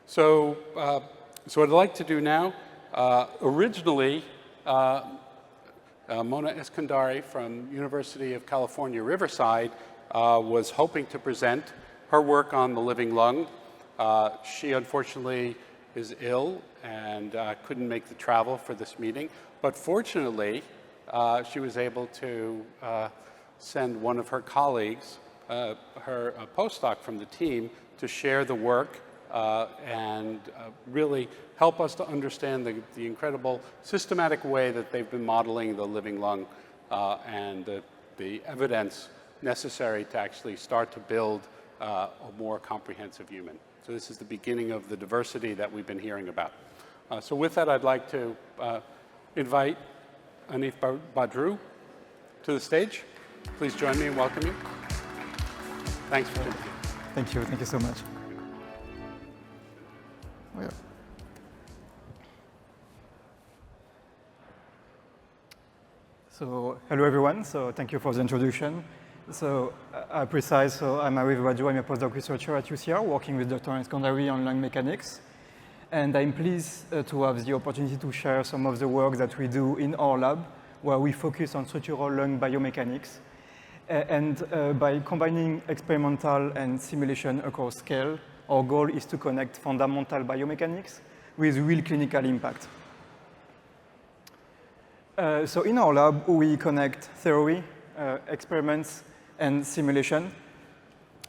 So, so what I'd like to do now, originally, Mona Eskandari from University of California, Riverside, was hoping to present her work on the living lung. She unfortunately is ill and couldn't make the travel for this meeting, but fortunately, she was able to send one of her colleagues, her postdoc from the team, to share the work and really help us to understand the incredible systematic way that they've been modeling the living lung and the evidence necessary to actually start to build a more comprehensive human. So this is the beginning of the diversity that we've been hearing about. So with that, I'd like to invite Arif Badrou to the stage. Please join me in welcoming. Thanks for being here. Thank you. Thank you so much. Oh, yeah. So, hello everyone. So, thank you for the introduction. So, I'm Arif Badrou. I'm a postdoc researcher at UCR, working with Dr. Eskandari on lung mechanics. And I'm pleased to have the opportunity to share some of the work that we do in our lab, where we focus on structural lung biomechanics. And by combining experimental and simulation across scale, our goal is to connect fundamental biomechanics with real clinical impact. So in our lab, we connect theory, experiments, and simulation.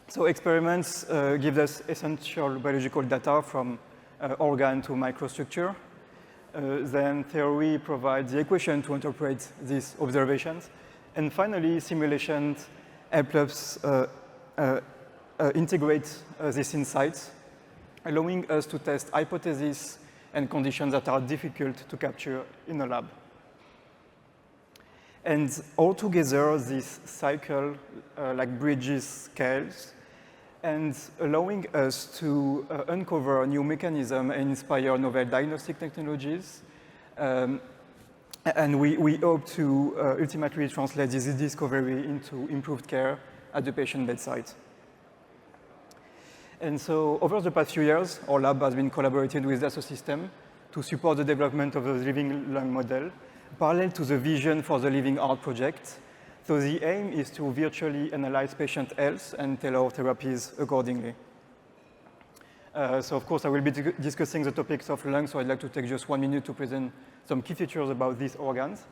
So experiments give us essential biological data from organ to microstructure. Then theory provides the equation to interpret these observations. And finally, simulations help us integrate these insights, allowing us to test hypotheses and conditions that are difficult to capture in a lab. And altogether, this cycle bridges scales and allowing us to uncover new mechanisms and inspire novel diagnostic technologies. And we hope to ultimately translate this discovery into improved care at the patient bedside. And so over the past few years, our lab has been collaborating with Dassault Systèmes to support the development of the living lung model, parallel to the vision for the Living Heart project. So the aim is to virtually analyze patient health and tailor therapies accordingly. So of course, I will be discussing the topics of lungs, so I'd like to take just 1 minute to present some key features about these organs.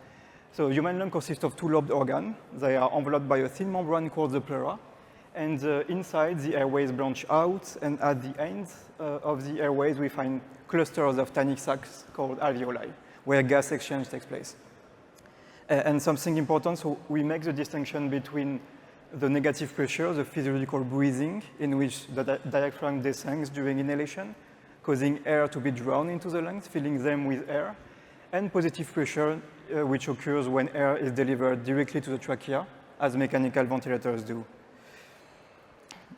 So human lung consists of two lobed organs. They are enveloped by a thin membrane called the pleura. And inside, the airways branch out, and at the end of the airways, we find clusters of tiny sacs called alveoli, where gas exchange takes place. And something important, so we make the distinction between the negative pressure, the physiological breathing, in which the diaphragm descends during inhalation, causing air to be drawn into the lungs, filling them with air, and positive pressure, which occurs when air is delivered directly to the trachea, as mechanical ventilators do.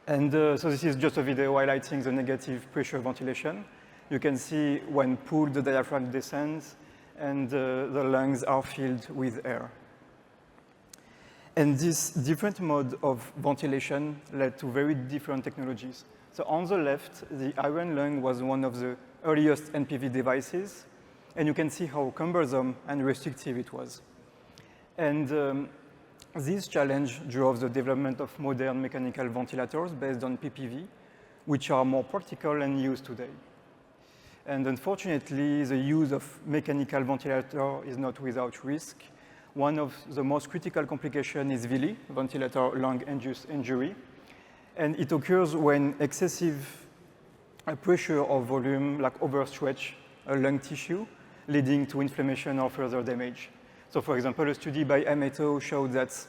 And so this is just a video highlighting the negative pressure ventilation. You can see when pulled, the diaphragm descends, and the lungs are filled with air. And this different mode of ventilation led to very different technologies. So on the left, the iron lung was one of the earliest NPV devices, and you can see how cumbersome and restrictive it was. And this challenge drove the development of modern mechanical ventilators based on PPV, which are more practical and used today. And unfortunately, the use of mechanical ventilator is not without risk. One of the most critical complications is VLI, ventilator lung-induced injury. And it occurs when excessive pressure or volume, overstretch a lung tissue, leading to inflammation or further damage. So for example, a study by Amato showed that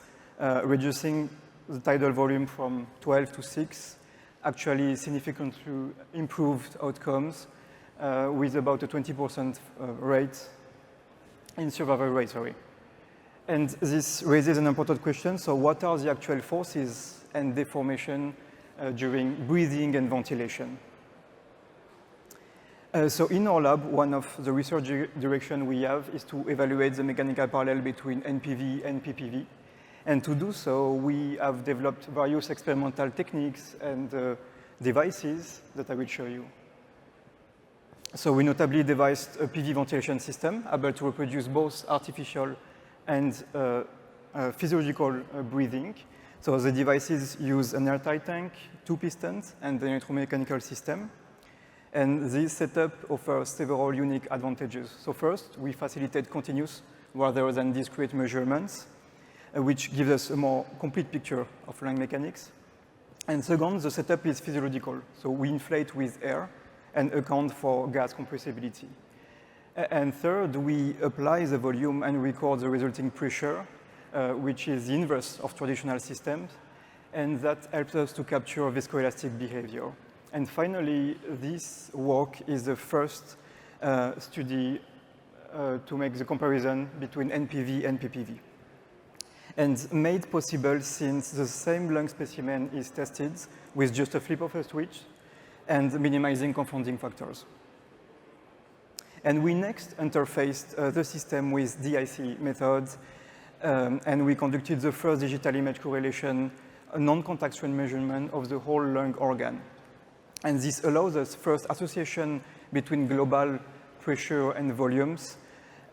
reducing the tidal volume from 12 to 6 actually significantly improved outcomes with about a 20% rate in survival rate, And this raises an important question. So what are the actual forces and deformation during breathing and ventilation? So in our lab, one of the research direction we have is to evaluate the mechanical parallel between NPV and PPV. And to do so, we have developed various experimental techniques and devices that I will show you. So we notably devised a PV ventilation system able to reproduce both artificial and physiological breathing. So the devices use an airtight tank, 2 pistons, and an electromechanical system. And this setup offers several unique advantages. So first, we facilitate continuous rather than discrete measurements, which gives us a more complete picture of lung mechanics. And second, the setup is physiological. So we inflate with air and account for gas compressibility. And third, we apply the volume and record the resulting pressure, which is the inverse of traditional systems, and that helps us to capture viscoelastic behavior. And finally, this work is the first study to make the comparison between NPV and PPV. And made possible since the same lung specimen is tested with just a flip of a switch and minimizing confounding factors. And we next interfaced the system with DIC methods, and we conducted the first digital image correlation, a non-contact strain measurement of the whole lung organ. And this allows us first association between global pressure and volumes,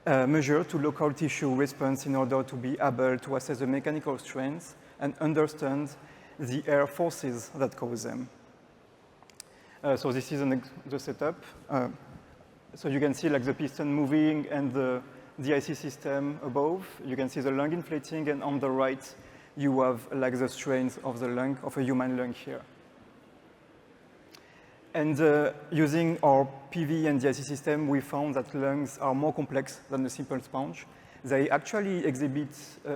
measure to local tissue response in order to be able to assess the mechanical strengths and understand the air forces that cause them. So this is the setup. So you can see like the piston moving and the DIC system above. You can see the lung inflating, and on the right, you have like the strains of the lung, of a human lung here. And using our PV and DIC system, we found that lungs are more complex than a simple sponge. They actually exhibit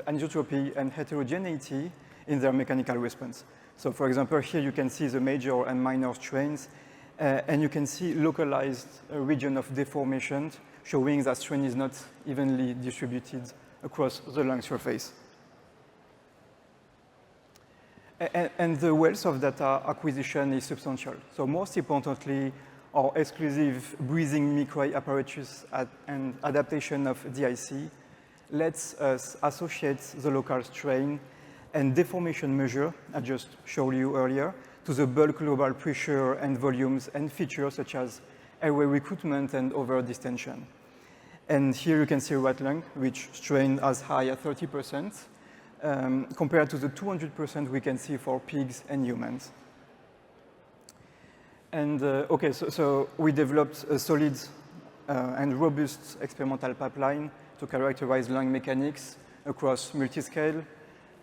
anisotropy and heterogeneity in their mechanical response. So for example, here you can see the major and minor strains, and you can see localized region of deformation, showing that strain is not evenly distributed across the lung surface. And the wealth of data acquisition is substantial. So most importantly, our exclusive breathing micro apparatus and adaptation of DIC lets us associate the local strain and deformation measure I just showed you earlier to the bulk global pressure and volumes and features such as airway recruitment and over distension. And here you can see right lung, which strain as high as 30%. Compared to the 200% we can see for pigs and humans. And okay, so we developed a solid and robust experimental pipeline to characterize lung mechanics across multi-scale,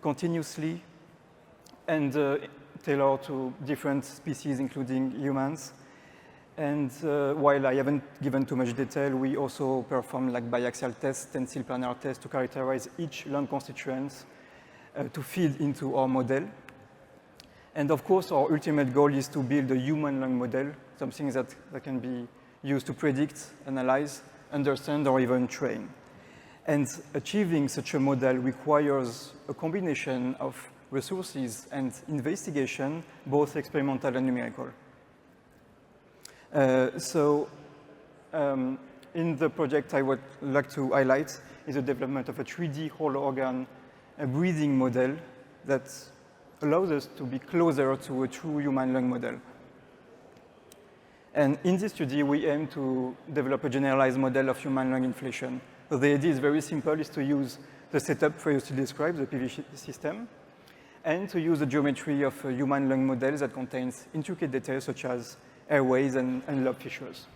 continuously, and tailored to different species, including humans. And while I haven't given too much detail, we also performed like biaxial tests, tensile planar tests to characterize each lung constituents to feed into our model. And of course, our ultimate goal is to build a human lung model, something that can be used to predict, analyze, understand, or even train. And achieving such a model requires a combination of resources and investigation, both experimental and numerical. In the project, I would like to highlight is the development of a 3D whole organ a breathing model that allows us to be closer to a true human lung model. And in this study, we aim to develop a generalized model of human lung inflation. So the idea is very simple, is to use the setup previously described, the PV system, and to use the geometry of a human lung model that contains intricate details such as airways and lobe fissures.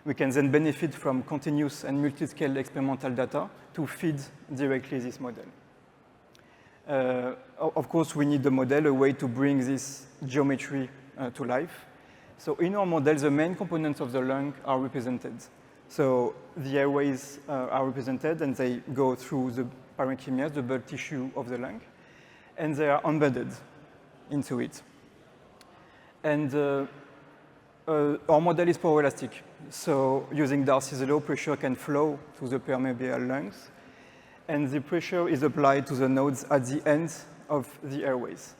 We can then benefit from continuous and multi-scale experimental data to feed directly this model. Of course, we need the model, a way to bring this geometry to life. So in our model, the main components of the lung are represented. So the airways are represented, and they go through the parenchyma, the bulk tissue of the lung, and they are embedded into it. And our model is power elastic. So using Darcy's law, pressure can flow through the permeable lungs, and the pressure is applied to the nodes at the end of the airways.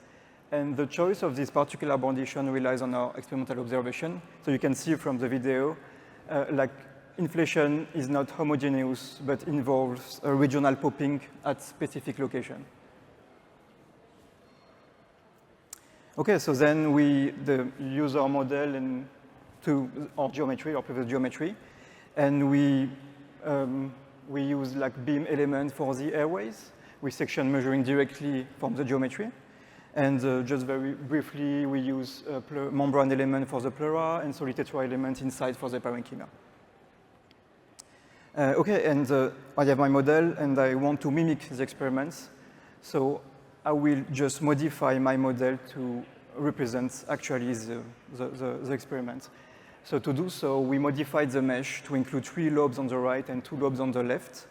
And the choice of this particular condition relies on our experimental observation. So you can see from the video, like inflation is not homogeneous, but involves a regional popping at specific location. Okay, so then we use our model and to our geometry, our previous geometry. And we use like beam element for the airways, with section measuring directly from the geometry. And just very briefly, we use membrane element for the pleura and solid tetra element inside for the parenchyma. Okay, and I have my model, and I want to mimic the experiments. So I will just modify my model to represent actually the experiment. So to do so, we modified the mesh to include 3 lobes on the right and 2 lobes on the left.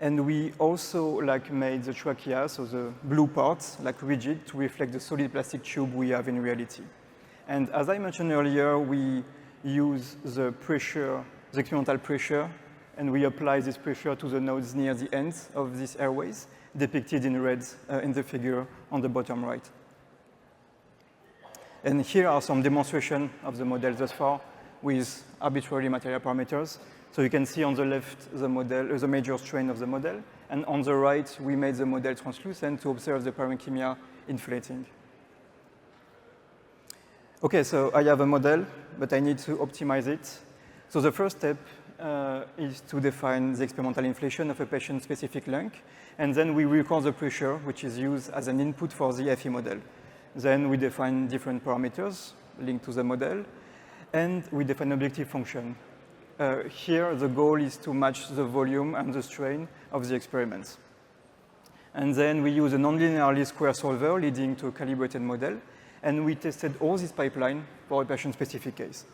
And we also made the trachea, so the blue parts, rigid to reflect the solid plastic tube we have in reality. And as I mentioned earlier, we use the pressure, the experimental pressure, and we apply this pressure to the nodes near the ends of these airways, depicted in red in the figure on the bottom right. And here are some demonstrations of the model thus far with arbitrary material parameters. So you can see on the left the model, the major strain of the model, and on the right we made the model translucent to observe the parenchyma inflating. Okay, so I have a model, but I need to optimize it. So the first step is to define the experimental inflation of a patient-specific lung, and then we record the pressure, which is used as an input for the FE model. Then we define different parameters linked to the model, and we define objective function. Here, the goal is to match the volume and the strain of the experiments. And then we use a nonlinear least square solver leading to a calibrated model, and we tested all this pipeline for a patient-specific case.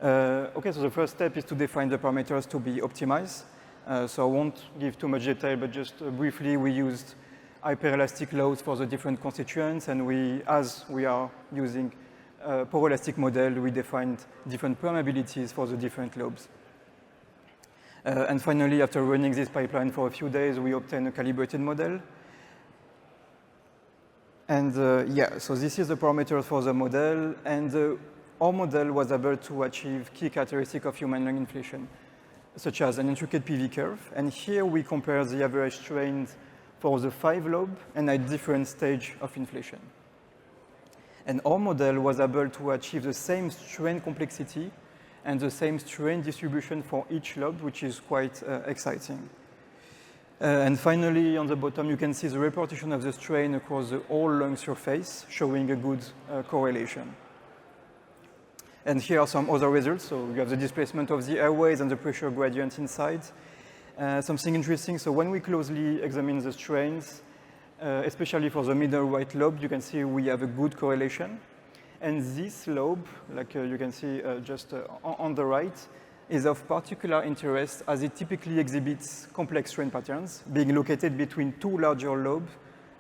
Okay, so the first step is to define the parameters to be optimized. So I won't give too much detail, but just briefly, we used hyperelastic loads for the different constituents, and as we are using a poroelastic model, we defined different permeabilities for the different lobes. And finally, after running this pipeline for a few days, we obtained a calibrated model. And yeah, so this is the parameters for the model, and our model was able to achieve key characteristics of human lung inflation, such as an intricate PV curve. And here we compare the average strains for the 5 lobe and at different stage of inflation. And our model was able to achieve the same strain complexity and the same strain distribution for each lobe, which is quite exciting. And finally, on the bottom, you can see the repartition of the strain across the whole lung surface, showing a good correlation. And here are some other results. So you have the displacement of the airways and the pressure gradient inside. Something interesting, so when we closely examine the strains, especially for the middle right lobe, you can see we have a good correlation. And this lobe, like you can see just on the right, is of particular interest as it typically exhibits complex strain patterns being located between 2 larger lobes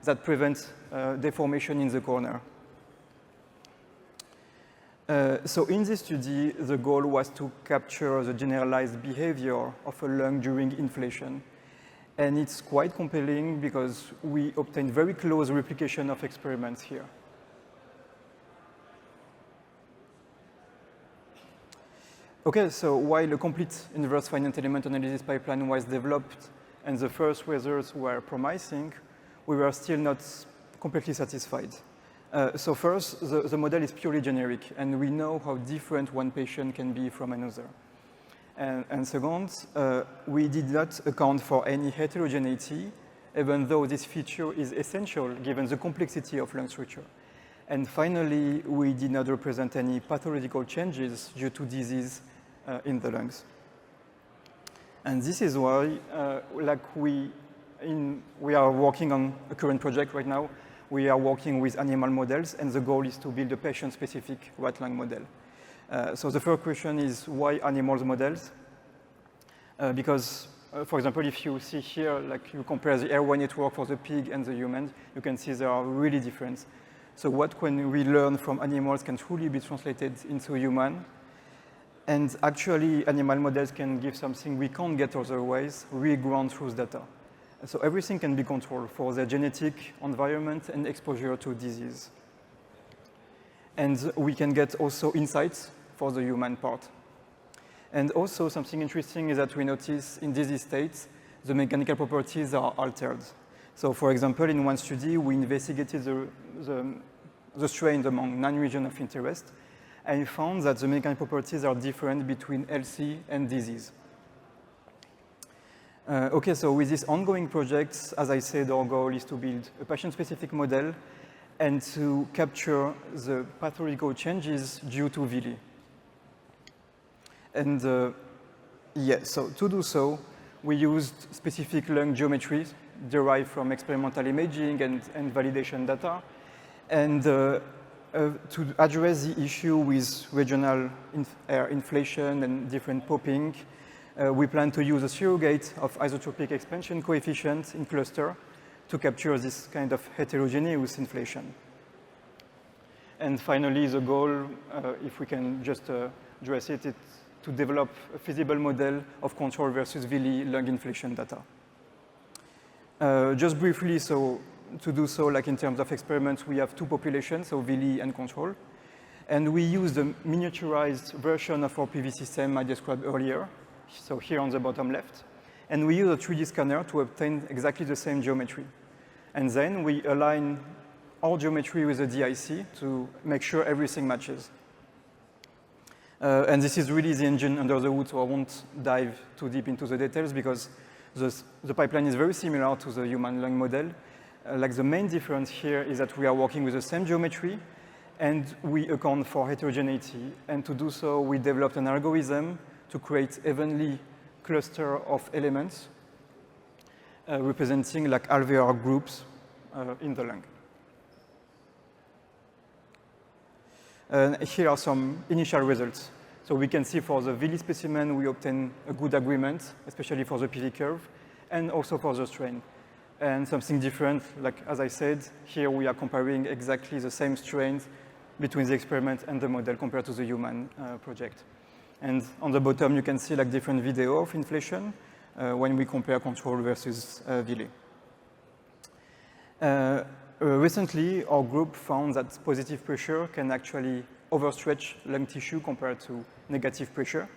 that prevent deformation in the corner. So in this study, the goal was to capture the generalized behavior of a lung during inflation. And it's quite compelling because we obtained very close replication of experiments here. Okay, so while a complete inverse finite element analysis pipeline was developed and the first results were promising, we were still not completely satisfied. So first, the model is purely generic, and we know how different one patient can be from another. And second, we did not account for any heterogeneity, even though this feature is essential given the complexity of lung structure. And finally, we did not represent any pathological changes due to disease in the lungs. And this is why, we are working on a current project right now. We are working with animal models, and the goal is to build a patient-specific rat lung model. So the first question is, why animals models? Because, for example, if you see here, you compare the airway network for the pig and the human, you can see they are really different. So what can we learn from animals can truly be translated into human. And actually, animal models can give something we can't get otherwise, real ground truth data. So everything can be controlled for their genetic environment and exposure to disease. And we can get also insights for the human part. And also something interesting is that we notice in disease states, the mechanical properties are altered. So for example, in one study, we investigated the strains among 9 regions of interest. I found that the mechanical properties are different between healthy and disease. Okay, so with this ongoing project, as I said, our goal is to build a patient-specific model and to capture the pathological changes due to VILI. And yeah, so to do so, we used specific lung geometries derived from experimental imaging and validation data. And to address the issue with regional air inflation and different popping, we plan to use a surrogate of isotropic expansion coefficient in cluster to capture this kind of heterogeneous inflation. And finally, the goal, if we can just address it, is to develop a feasible model of control versus VILI lung inflation data. Just briefly, so to do so, like in terms of experiments, we have two populations, so VILI and control. And we use the miniaturized version of our PV system I described earlier, so here on the bottom left. And we use a 3D scanner to obtain exactly the same geometry. And then we align our geometry with the DIC to make sure everything matches. And this is really the engine under the hood, so I won't dive too deep into the details because the pipeline is very similar to the human lung model. Like the main difference here is that we are working with the same geometry and we account for heterogeneity. And to do so, we developed an algorithm to create evenly cluster of elements representing like alveolar groups in the lung. And here are some initial results. So we can see for the VILI specimen, we obtain a good agreement, especially for the PV curve, and also for the strain. And something different, like as I said, here we are comparing exactly the same strains between the experiment and the model compared to the human project. And on the bottom, you can see like different video of inflation when we compare control versus VILI. Recently, our group found that positive pressure can actually overstretch lung tissue compared to negative pressure.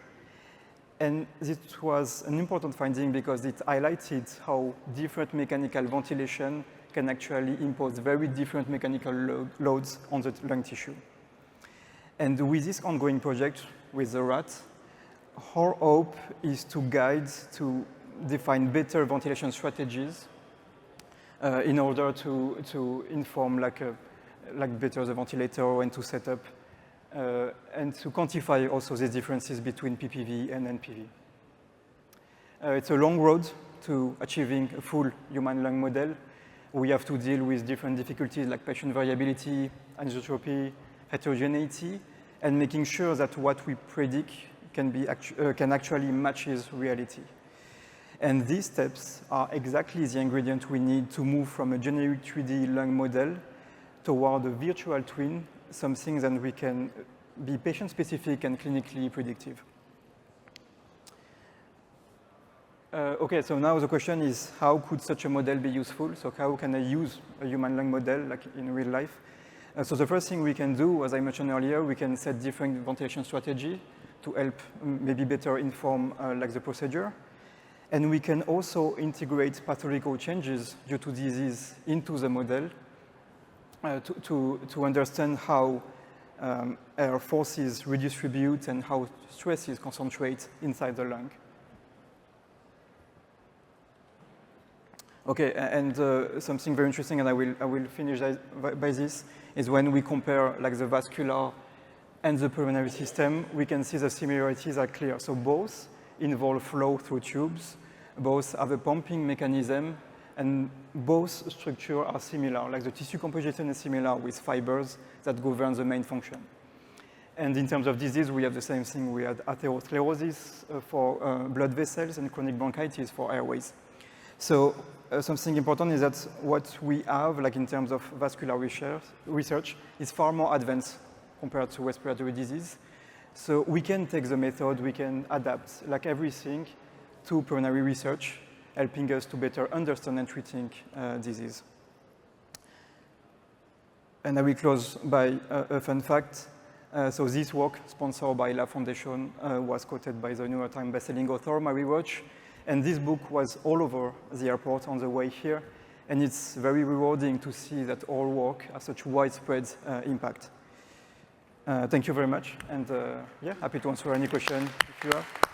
And this was an important finding because it highlighted how different mechanical ventilation can actually impose very different mechanical loads on the lung tissue. And with this ongoing project with the rat, our hope is to guide to define better ventilation strategies in order to inform like better the ventilator and to set up and to quantify also the differences between PPV and NPV. It's a long road to achieving a full human lung model. We have to deal with different difficulties like patient variability, anisotropy, heterogeneity, and making sure that what we predict can actually matches reality. And these steps are exactly the ingredient we need to move from a generic 3D lung model toward a virtual twin, something that we can be patient-specific and clinically predictive. Okay, so now the question is, how could such a model be useful? So how can I use a human lung model like in real life? So the first thing we can do, as I mentioned earlier, we can set different ventilation strategy to help maybe better inform like the procedure. And we can also integrate pathological changes due to disease into the model to understand how air forces redistribute and how stresses concentrate inside the lung. Okay, and something very interesting, and I will finish by this, is when we compare like the vascular and the pulmonary system, we can see the similarities are clear. So both involve flow through tubes, both have a pumping mechanism, and both structures are similar. Like the tissue composition is similar with fibers that govern the main function. And in terms of disease, we have the same thing. We had atherosclerosis for blood vessels and chronic bronchitis for airways. So something important is that what we have, like in terms of vascular research, is far more advanced compared to respiratory disease. So we can take the method, we can adapt like everything to pulmonary research, helping us to better understand and treating disease. And I will close by a fun fact. So this work, sponsored by La Foundation, was quoted by the New York Times bestselling author, Mary Roach. And this book was all over the airport on the way here. And it's very rewarding to see that our work has such widespread impact. Thank you very much, and yeah, happy to answer any question if you have.